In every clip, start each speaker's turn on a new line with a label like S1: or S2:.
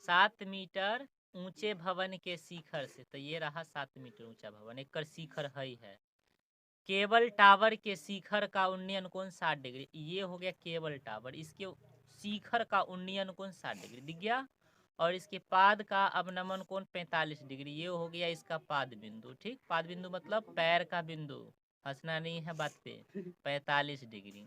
S1: 7 metre ऊंचे भवन के शिखर से, तो ये रहा 7 मीटर ऊंचा भवन, एक शिखर है। केबल टावर के शिखर का उन्नयन कोण 60 डिग्री, ये हो गया केबल टावर, इसके शिखर का उन्नयन कोण 60 डिग्री दिख गया। और इसके पाद का अवनमन कोण 45 डिग्री, ये हो गया इसका पाद बिंदु। ठीक, पाद बिंदु मतलब पैर का बिंदु, हंसना नहीं है बात पे। 45 डिग्री।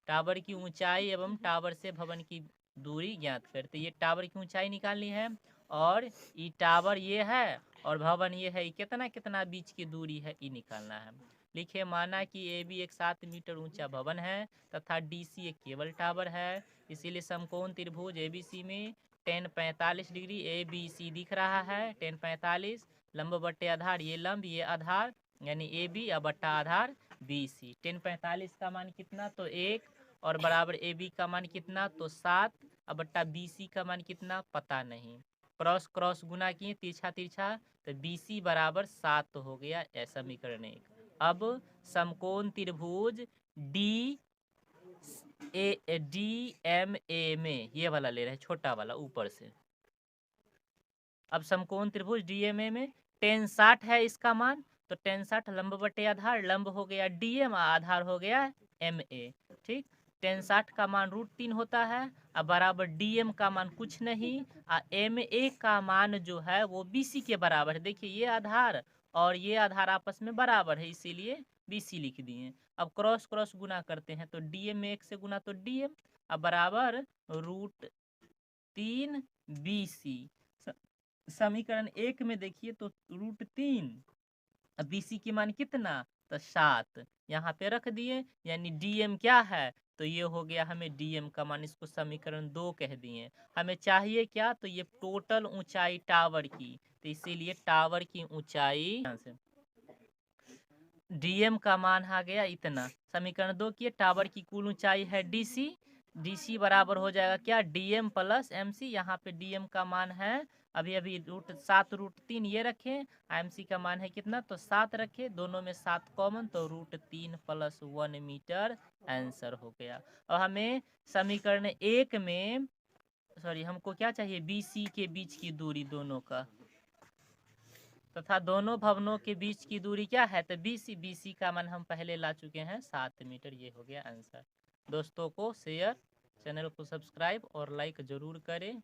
S1: टावर की ऊंचाई एवं टावर से भवन की दूरी ज्ञात करते, ये टावर की ऊंचाई निकालनी है, और ये टावर ये है और भवन ये है, कितना कितना बीच की दूरी है ये निकालना है। लिखे, माना कि ए बी एक 7 मीटर ऊंचा भवन है तथा डी सी एक केबल टावर है, इसीलिए समकोण त्रिभुज ए बी सी में tan 45 degree A B C दिख रहा है। tan 45 लंब बट्टे आधार, ये लंब ये आधार, यानी ए बी और बट्टा आधार बी सी। tan 45 का मान कितना, तो 1, और बराबर ए बी का मान कितना, तो 7, और बट्टा बी सी का मान कितना पता नहीं। क्रॉस क्रॉस गुना किए, तिरछा तिरछा, तो बी सी बराबर 7 हो गया, समीकरण 1। अब समकोण त्रिभुज डी एम ए में, ये वाला ले रहे हैं छोटा वाला ऊपर से। अब समकोण त्रिभुज डी एम ए में tan 60 है इसका मान, तो tan 60 लंब बटे आधार, लंब हो गया डी एम, आधार हो गया एम ए। ठीक, tan 60 का मान √3 होता है, अब बराबर डी एम का मान कुछ नहीं, एम ए का मान जो है वो बी सी के बराबर है। देखिए ये आधार और ये आधार आपस में बराबर है, इसीलिए बी सी लिख दिए। अब क्रॉस क्रॉस गुना करते हैं, तो डी एम में 1 से गुना तो डी एम, अब बराबर √3 बी सी। समीकरण 1 में देखिए तो √3, अब बी सी की मान कितना, तो 7 यहाँ पे रख दिए, यानी डीएम क्या है, तो ये हो गया हमें डीएम का मान, इसको समीकरण 2 कह दिए। हमें चाहिए क्या, तो ये टोटल ऊंचाई टावर की, तो इसीलिए टावर की ऊंचाई डीएम का मान आ गया इतना। समीकरण 2 की टावर की कुल ऊंचाई है डीसी, डीसी बराबर हो जाएगा क्या, डीएम प्लस एमसी। यहाँ पे डीएम का मान है अभी अभी √3 ये रखे, एमसी का मान है कितना, तो 7 रखे, दोनों में 7 कॉमन, तो √3 + 1 मीटर आंसर हो गया। और हमें समीकरण 1 में हमको क्या चाहिए, बीसी के बीच की दूरी दोनों का, तथा दोनों भवनों के बीच की दूरी क्या है, तो बीसी, बीसी का मान हम पहले ला चुके हैं 7 मीटर, ये हो गया आंसर। दोस्तों को शेयर, चैनल को सब्सक्राइब और लाइक जरूर करें।